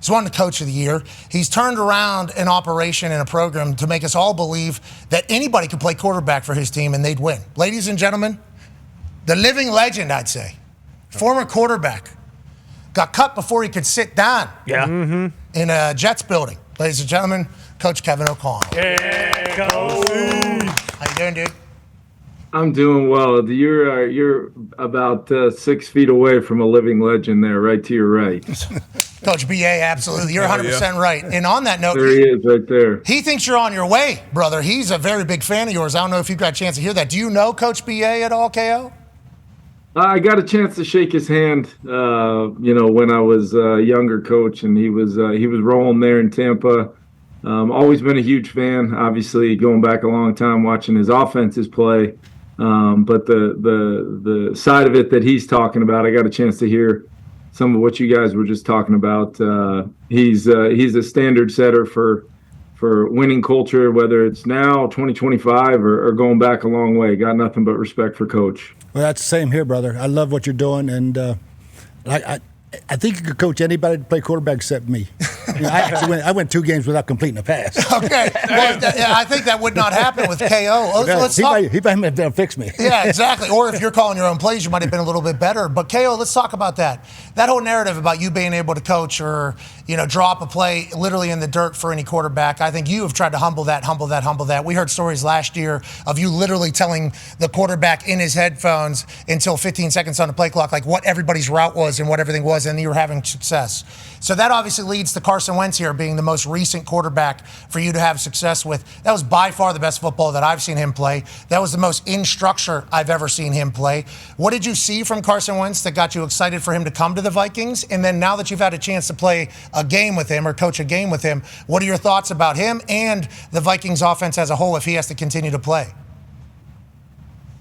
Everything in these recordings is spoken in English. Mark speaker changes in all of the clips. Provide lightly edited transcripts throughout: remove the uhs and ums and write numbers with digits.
Speaker 1: He's won the Coach of the Year. He's turned around an operation and a program to make us all believe that anybody could play quarterback for his team and they'd win. Ladies and gentlemen, the living legend, I'd say, former quarterback, got cut before he could sit down in a Jets building. Ladies and gentlemen, Coach Kevin O'Connell.
Speaker 2: Yeah, Coach.
Speaker 1: How you doing, dude?
Speaker 3: I'm doing well. You're about 6 feet away from a living legend there, right to your right.
Speaker 1: Coach B.A., absolutely. You're 100% right. And on that note,
Speaker 3: there he is right there.
Speaker 1: He thinks you're on your way, brother. He's a very big fan of yours. I don't know if you've got a chance to hear that. Do you know Coach B.A. at all, K.O.?
Speaker 3: I got a chance to shake his hand, when I was a younger coach, and he was rolling there in Tampa. Always been a huge fan, obviously, going back a long time watching his offenses play. But the side of it that he's talking about, I got a chance to hear some of what you guys were just talking about. He's a standard setter for winning culture, whether it's now 2025 or going back a long way. Got nothing but respect for Coach.
Speaker 4: Well, that's the same here, brother. I love what you're doing, and I think you could coach anybody to play quarterback except me. I went 2 games without completing a pass.
Speaker 1: Okay. Well, I think that would not happen with KO.
Speaker 4: He might have to fix me.
Speaker 1: Yeah, exactly. Or if you're calling your own plays, you might have been a little bit better. But KO, let's talk about that. That whole narrative about you being able to coach or, drop a play literally in the dirt for any quarterback. I think you have tried to humble that. We heard stories last year of you literally telling the quarterback in his headphones until 15 seconds on the play clock, like what everybody's route was and what everything was, and you were having success. So that obviously leads to Carson Wentz here being the most recent quarterback for you to have success with. That was by far the best football that I've seen him play. That was the most in structure I've ever seen him play. What did you see from Carson Wentz that got you excited for him to come to the Vikings? And then now that you've had a chance to play a game with him or coach a game with him, what are your thoughts about him and the Vikings offense as a whole if he has to continue to play?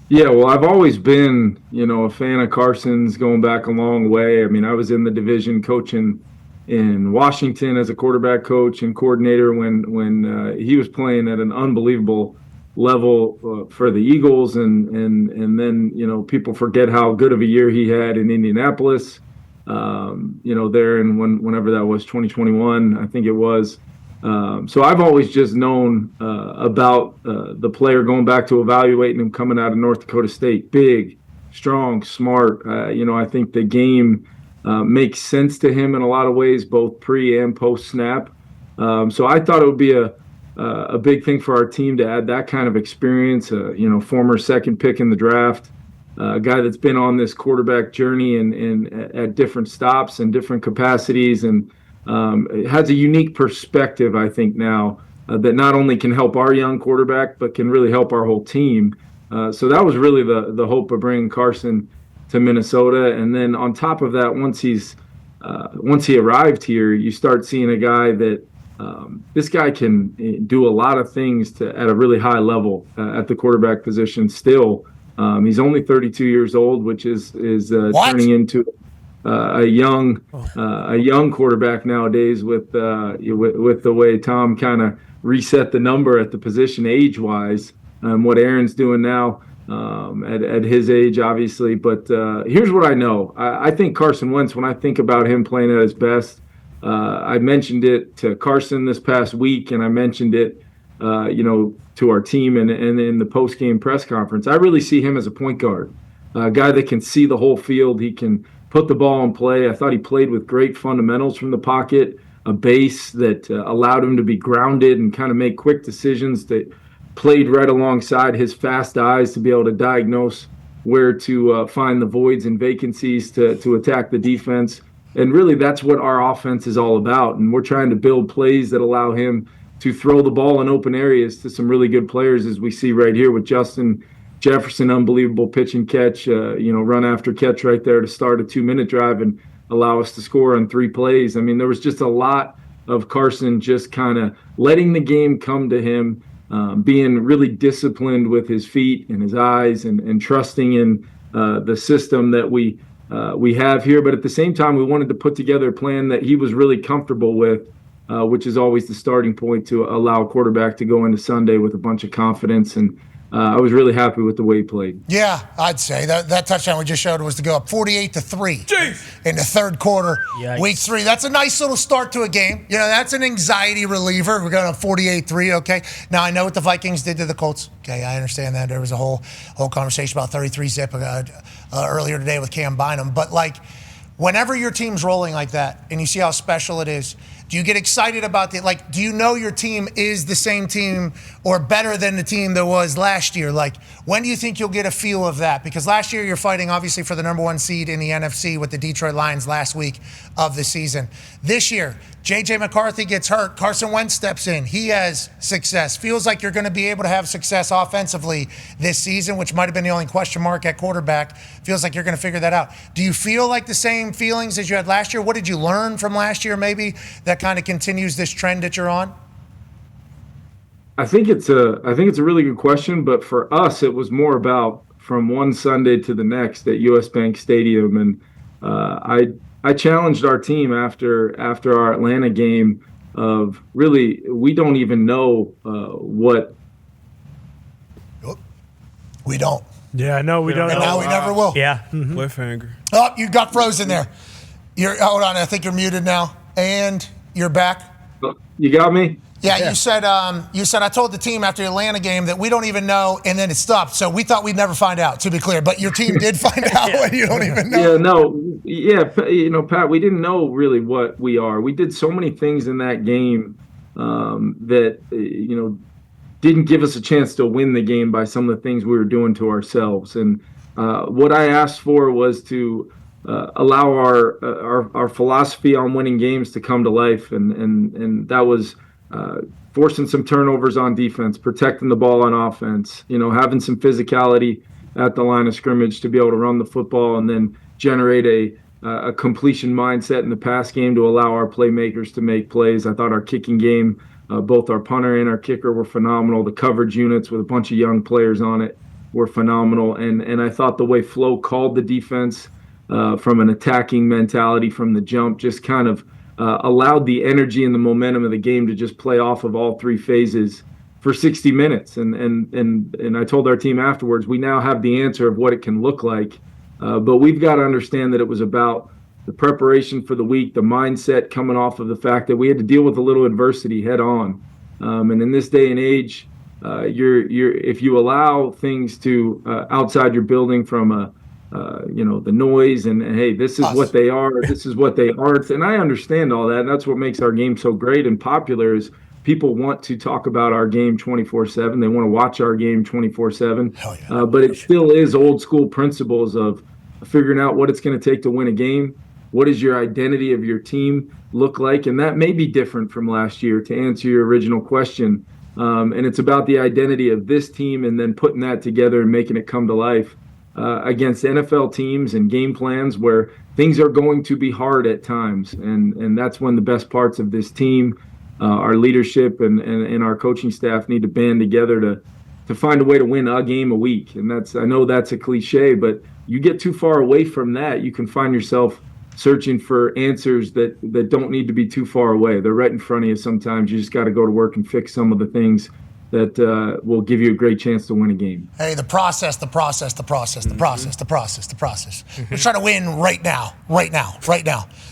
Speaker 3: Yeah, well, I've always been, a fan of Carson's going back a long way. I mean, I was in the division coaching in Washington as a quarterback coach and coordinator when he was playing at an unbelievable level for the Eagles, and then people forget how good of a year he had in Indianapolis. There in whenever that was, 2021, I think it was. So I've always just known about the player, going back to evaluating him coming out of North Dakota State. Big, strong, smart. I think the game makes sense to him in a lot of ways, both pre and post snap. So I thought it would be a big thing for our team to add that kind of experience. Former second pick in the draft, a guy that's been on this quarterback journey and at different stops and different capacities, and it has a unique perspective, I think, now that not only can help our young quarterback, but can really help our whole team. So that was really the hope of bringing Carson to Minnesota. And then on top of that, once he arrived here, you start seeing a guy that this guy can do a lot of things at a really high level at the quarterback position still. He's only 32 years old, which is turning into a young quarterback nowadays with the way Tom kind of reset the number at the position age-wise. What Aaron's doing now at his age, obviously. But here's what I know. I think Carson Wentz, when I think about him playing at his best, I mentioned it to Carson this past week, and I mentioned it to our team and in the post-game press conference. I really see him as a point guard, a guy that can see the whole field. He can put the ball in play. I thought he played with great fundamentals from the pocket, a base that allowed him to be grounded and kind of make quick decisions, that played right alongside his fast eyes to be able to diagnose where to find the voids and vacancies to attack the defense. And really, that's what our offense is all about. And we're trying to build plays that allow him to throw the ball in open areas to some really good players, as we see right here with Justin Jefferson. Unbelievable pitch and catch, run after catch right there to start a 2-minute drive and allow us to score on 3 plays. I mean, there was just a lot of Carson just kind of letting the game come to him, being really disciplined with his feet and his eyes, and trusting in the system that we have here. But at the same time, we wanted to put together a plan that he was really comfortable with, which is always the starting point to allow a quarterback to go into Sunday with a bunch of confidence. And I was really happy with the way he played.
Speaker 1: Yeah, I'd say that touchdown we just showed was to go up 48-3 in the third quarter,
Speaker 2: Yikes.
Speaker 1: week 3. That's a nice little start to a game. That's an anxiety reliever. We're going to 48-3. Okay. Now I know what the Vikings did to the Colts. Okay, I understand that. There was a whole conversation about 33-zip earlier today with Cam Bynum, but whenever your team's rolling like that and you see how special it is, do you get excited about do you know your team is the same team or better than the team that was last year? When do you think you'll get a feel of that? Because last year you're fighting obviously for the number 1 seed in the NFC with the Detroit Lions last week of the season. This year, J.J. McCarthy gets hurt. Carson Wentz steps in. He has success. Feels like you're going to be able to have success offensively this season, which might have been the only question mark at quarterback. Feels like you're going to figure that out. Do you feel like the same feelings as you had last year? What did you learn from last year maybe that kind of continues this trend that you're on?
Speaker 3: I think it's a really good question, but for us, it was more about from one Sunday to the next at US Bank Stadium, and I challenged our team after our Atlanta game of really we don't even know what.
Speaker 1: We don't.
Speaker 2: Yeah, no, we don't know.
Speaker 1: And now we never will.
Speaker 2: Yeah.
Speaker 5: Cliffhanger.
Speaker 1: Oh, you got frozen there. Hold on, I think you're muted now, and you're back.
Speaker 3: You got me?
Speaker 1: Yeah, you said I told the team after the Atlanta game that we don't even know, and then it stopped. So we thought we'd never find out, to be clear. But your team did find out, and you don't even know.
Speaker 3: Pat, we didn't know really what we are. We did so many things in that game that didn't give us a chance to win the game by some of the things we were doing to ourselves. And what I asked for was to allow our philosophy on winning games to come to life, and that was forcing some turnovers on defense, protecting the ball on offense, having some physicality at the line of scrimmage to be able to run the football, and then generate a completion mindset in the pass game to allow our playmakers to make plays. I thought our kicking game, both our punter and our kicker were phenomenal. The coverage units with a bunch of young players on it were phenomenal. And I thought the way Flo called the defense from an attacking mentality from the jump just kind of allowed the energy and the momentum of the game to just play off of all 3 phases for 60 minutes. And I told our team afterwards, we now have the answer of what it can look like. But we've got to understand that it was about the preparation for the week, the mindset coming off of the fact that we had to deal with a little adversity head on. And in this day and age, if you allow things to outside your building from the noise and hey, this is what they are, this is what they aren't. And I understand all that. And that's what makes our game so great and popular is people want to talk about our game 24/7. They want to watch our game 24/7.
Speaker 1: Yeah.
Speaker 3: But it still is old school principles of figuring out what it's going to take to win a game. What does your identity of your team look like? And that may be different from last year, to answer your original question. And it's about the identity of this team and then putting that together and making it come to life against NFL teams and game plans where things are going to be hard at times. And that's when the best parts of this team, our leadership and our coaching staff need to band together to find a way to win a game a week. And I know that's a cliche, but you get too far away from that, you can find yourself searching for answers that don't need to be too far away. They're right in front of you sometimes. You just got to go to work and fix some of the things that will give you a great chance to win a game.
Speaker 1: Hey, the process. We're trying to win right now.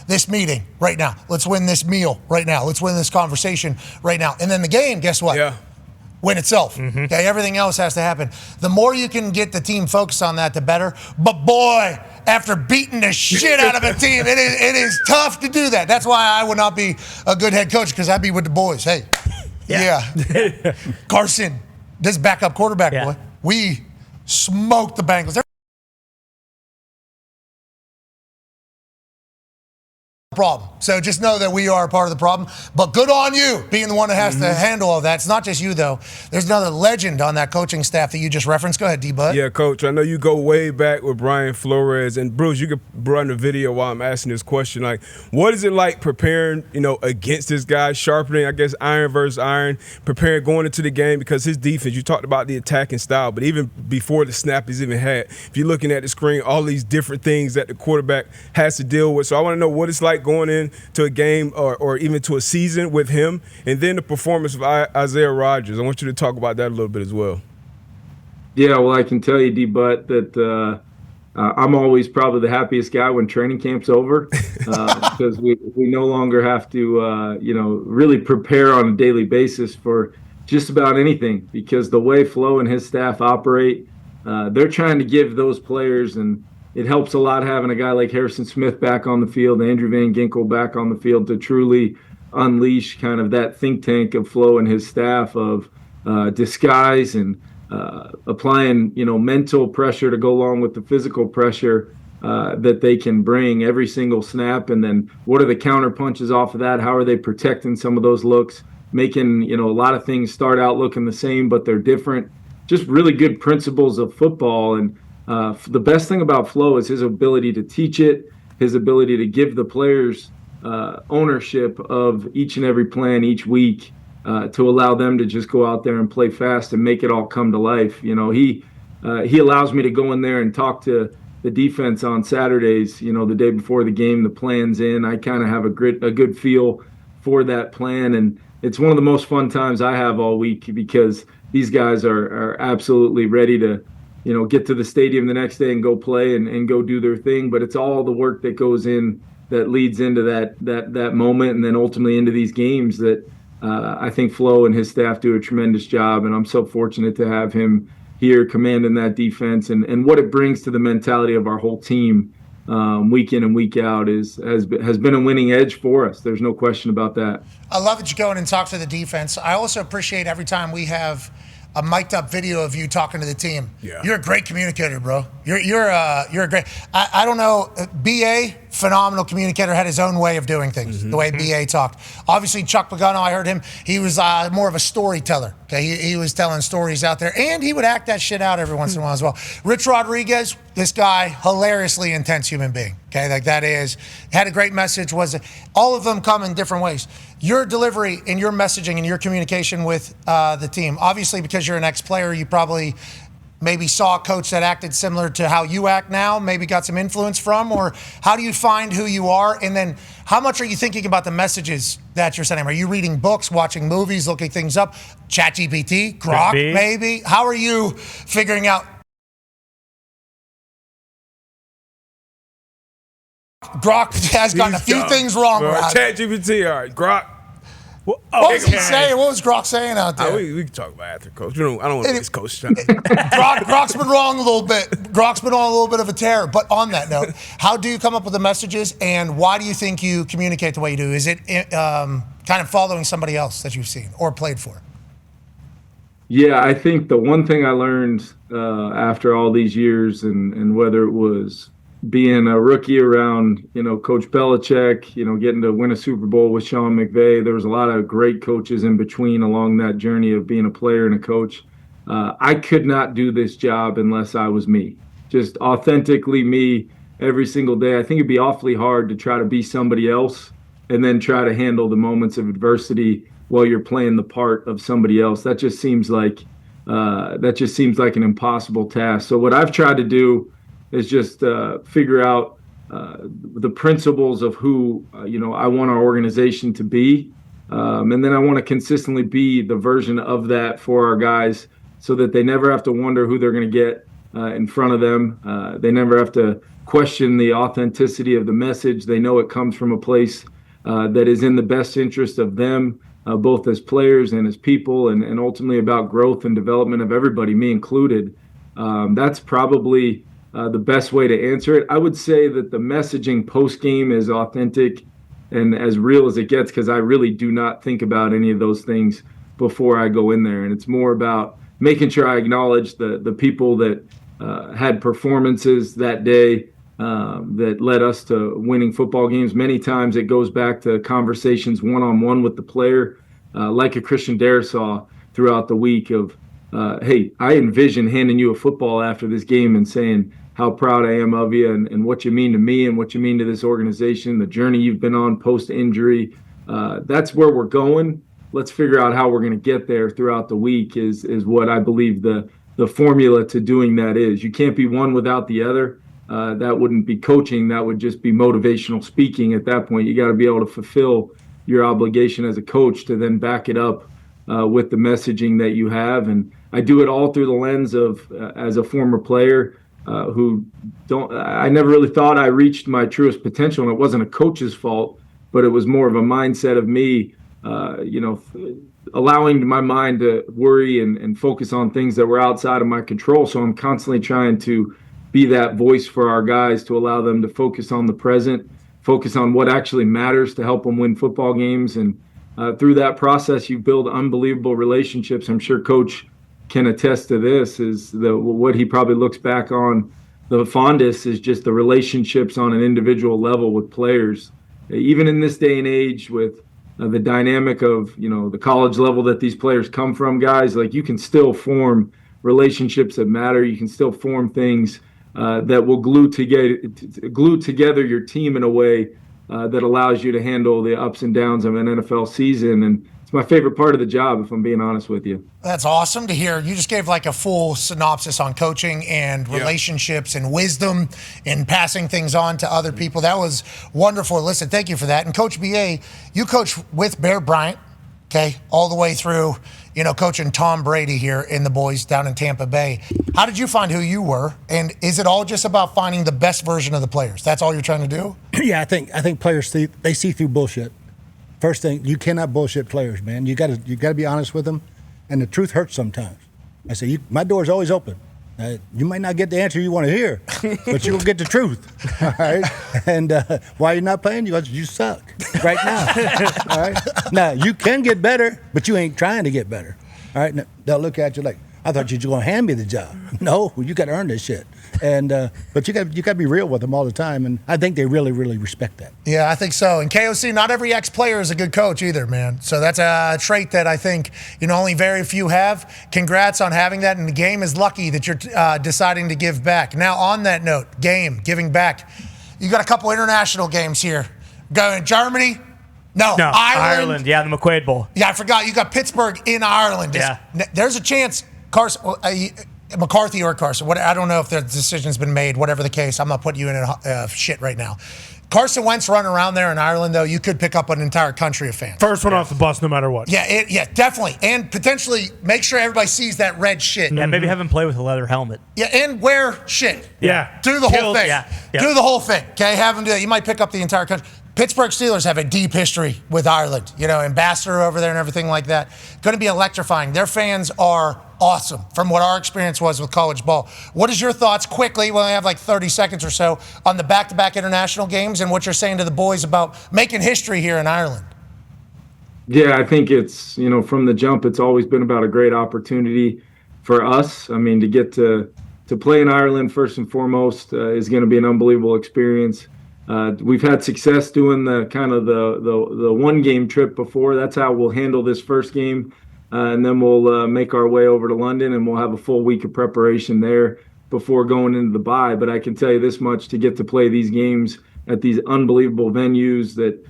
Speaker 1: This meeting, right now. Let's win this meal, right now. Let's win this conversation, right now. And then the game, guess what?
Speaker 5: Yeah.
Speaker 1: Win itself. Okay, everything else has to happen. The more you can get the team focused on that, the better. But boy, after beating the shit out of a team, it is tough to do that. That's why I would not be a good head coach, because I'd be with the boys. Hey, yeah. Carson, this backup quarterback, boy. We smoked the Bengals. Problem. So just know that we are a part of the problem. But good on you being the one that has to handle all that. It's not just you, though. There's another legend on that coaching staff that you just referenced. Go ahead, D-Bud.
Speaker 5: Yeah, Coach, I know you go way back with Brian Flores. And, Bruce, you could run the video while I'm asking this question. Like, what is it like preparing, against this guy, sharpening, I guess, iron versus iron, preparing going into the game? Because his defense, you talked about the attacking style, but even before the snap he's even had, if you're looking at the screen, all these different things that the quarterback has to deal with. So I want to know what it's like going into a game or even to a season with him, and then the performance of Isaiah Rodgers. I want you to talk about that a little bit as well.
Speaker 3: Yeah, well, I can tell you, D-Butt, that I'm always probably the happiest guy when training camp's over because we no longer have to, really prepare on a daily basis for just about anything because the way Flo and his staff operate, they're trying to give those players, and it helps a lot having a guy like Harrison Smith back on the field, Andrew Van Ginkel back on the field to truly unleash kind of that think tank of Flo and his staff of disguise and applying, mental pressure to go along with the physical pressure that they can bring every single snap. And then what are the counter punches off of that? How are they protecting some of those looks, making, a lot of things start out looking the same, but they're different. Just really good principles of football. And the best thing about Flo is his ability to teach it, his ability to give the players ownership of each and every plan each week. To allow them to just go out there and play fast and make it all come to life. He allows me to go in there and talk to the defense on Saturdays, the day before the game, the plan's in. I kind of have a good feel for that plan. And it's one of the most fun times I have all week because these guys are absolutely ready to, get to the stadium the next day and go play and go do their thing. But it's all the work that goes in that leads into that moment and then ultimately into these games that I think Flo and his staff do a tremendous job, and I'm so fortunate to have him here commanding that defense. And what it brings to the mentality of our whole team week in and week out has been a winning edge for us. There's no question about that.
Speaker 1: I love that you go in and talk to the defense. I also appreciate every time we have a mic'd up video of you talking to the team.
Speaker 5: Yeah.
Speaker 1: You're a great communicator, bro. You're a great. I don't know. BA, phenomenal communicator, had his own way of doing things. The way BA talked. Obviously, Chuck Pagano, I heard him. He was more of a storyteller. Okay, he was telling stories out there, and he would act that shit out every once in a while as well. Rich Rodriguez, this guy, hilariously intense human being. Okay, like that is had a great message. All of them come in different ways. Your delivery and your messaging and your communication with the team, obviously because you're an ex-player, you probably maybe saw a coach that acted similar to how you act now, maybe got some influence from, or how do you find who you are? And then how much are you thinking about the messages that you're sending? Are you reading books, watching movies, looking things up? ChatGPT, Grok, maybe? How are you figuring out? Grok has gotten a few things wrong.
Speaker 5: ChatGPT, all right. Grok.
Speaker 1: What was he saying? What was Grok saying out there?
Speaker 5: We can talk about after, Coach. I don't want to waste Coach time.
Speaker 1: Grok's been wrong a little bit. Grok's been on a little bit of a tear. But on that note, how do you come up with the messages, and why do you think you communicate the way you do? Is it kind of following somebody else that you've seen or played for?
Speaker 3: Yeah, I think the one thing I learned after all these years, and whether it was being a rookie around, Coach Belichick, getting to win a Super Bowl with Sean McVay. There was a lot of great coaches in between along that journey of being a player and a coach. I could not do this job unless I was me, just authentically me every single day. I think it'd be awfully hard to try to be somebody else and then try to handle the moments of adversity while you're playing the part of somebody else. That just seems like an impossible task. So what I've tried to do is just figure out the principles of who I want our organization to be, and then I want to consistently be the version of that for our guys, so that they never have to wonder who they're going to get in front of them. They never have to question the authenticity of the message. They know it comes from a place that is in the best interest of them, both as players and as people, and ultimately about growth and development of everybody, me included. That's probably the best way to answer it. I would say that the messaging post-game is authentic and as real as it gets, because I really do not think about any of those things before I go in there. And it's more about making sure I acknowledge the people that had performances that day that led us to winning football games. Many times it goes back to conversations one-on-one with the player, like a Christian Darrisaw throughout the week of, hey, I envision handing you a football after this game and saying how proud I am of you and what you mean to me and what you mean to this organization, the journey you've been on post-injury. That's where we're going. Let's figure out how we're going to get there throughout the week is what I believe the formula to doing that is. You can't be one without the other. That wouldn't be coaching. That would just be motivational speaking at that point. You got to be able to fulfill your obligation as a coach to then back it up with the messaging that you have. And I do it all through the lens of as a former player I never really thought I reached my truest potential, and it wasn't a coach's fault, but it was more of a mindset of me, allowing my mind to worry and focus on things that were outside of my control. So I'm constantly trying to be that voice for our guys to allow them to focus on the present, focus on what actually matters to help them win football games. And through that process, you build unbelievable relationships. I'm sure Coach can attest to this, is what he probably looks back on the fondest is just the relationships on an individual level with players. Even in this day and age with the dynamic of, the college level that these players come from, guys, like you can still form relationships that matter. You can still form things that will glue together your team in a way that allows you to handle the ups and downs of an NFL season. And it's my favorite part of the job, if I'm being honest with you.
Speaker 1: That's awesome to hear. You just gave like a full synopsis on coaching and relationships and wisdom and passing things on to other people. That was wonderful. Listen, thank you for that. And Coach BA, you coach with Bear Bryant, okay, all the way through, coaching Tom Brady here in the boys down in Tampa Bay. How did you find who you were? And is it all just about finding the best version of the players? That's all you're trying to do?
Speaker 4: Yeah, I think players see through bullshit. First thing, you cannot bullshit players, man. You got to be honest with them, and the truth hurts sometimes. I say, my door's always open. You might not get the answer you want to hear, but you'll get the truth. All right. And why you're not playing? You suck right now. All right. Now you can get better, but you ain't trying to get better. All right. Now, they'll look at you like, I thought you were going to hand me the job. No, you got to earn this shit. And but you got to be real with them all the time, and I think they really, really respect that.
Speaker 1: Yeah, I think so. And KOC, not every ex-player is a good coach either, man. So that's a trait that I think only very few have. Congrats on having that, and the game is lucky that you're deciding to give back. Now, on that note, giving back. You got a couple international games here. Going Germany. No,
Speaker 2: Ireland. Yeah, the McQuaid Bowl.
Speaker 1: Yeah, I forgot. You got Pittsburgh in Ireland.
Speaker 2: Yeah.
Speaker 1: There's a chance Carson, McCarthy or Carson, I don't know if the decision's been made, whatever the case. I'm not putting you in shit right now. Carson Wentz running around there in Ireland, though, you could pick up an entire country of fans.
Speaker 6: First one off the bus, no matter what.
Speaker 1: Yeah, definitely. And potentially make sure everybody sees that red shit.
Speaker 2: Yeah, maybe have him play with a leather helmet.
Speaker 1: Yeah, and wear shit.
Speaker 6: Yeah.
Speaker 1: Do the whole thing.
Speaker 2: Yeah.
Speaker 1: Do the whole thing, okay? Have him do that. You might pick up the entire country. Pittsburgh Steelers have a deep history with Ireland, ambassador over there and everything like that. Going to be electrifying. Their fans are awesome from what our experience was with college ball. What is your thoughts quickly, we only have like 30 seconds or so, on the back-to-back international games and what you're saying to the boys about making history here in Ireland?
Speaker 3: Yeah, I think it's, from the jump, it's always been about a great opportunity for us. I mean, to get to play in Ireland first and foremost is going to be an unbelievable experience. We've had success doing the kind of the one game trip before. That's how we'll handle this first game. And then we'll make our way over to London, and we'll have a full week of preparation there before going into the bye. But I can tell you this much, to get to play these games at these unbelievable venues that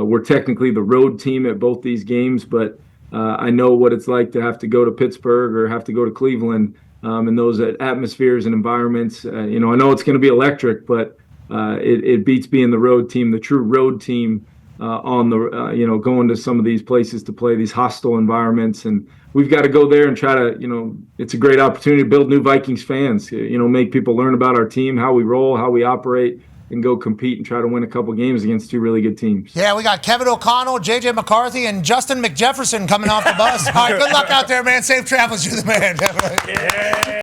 Speaker 3: we're technically the road team at both these games, but I know what it's like to have to go to Pittsburgh or have to go to Cleveland and those atmospheres and environments. I know it's going to be electric, but it beats being the road team, the true road team on the, going to some of these places to play these hostile environments. And we've got to go there and try to, it's a great opportunity to build new Vikings fans, make people learn about our team, how we roll, how we operate, and go compete and try to win a couple games against two really good teams.
Speaker 1: Yeah, we got Kevin O'Connell, J.J. McCarthy, and Justin McJefferson coming off the bus. All right, good luck out there, man. Safe travels. You're the man.
Speaker 6: Yeah.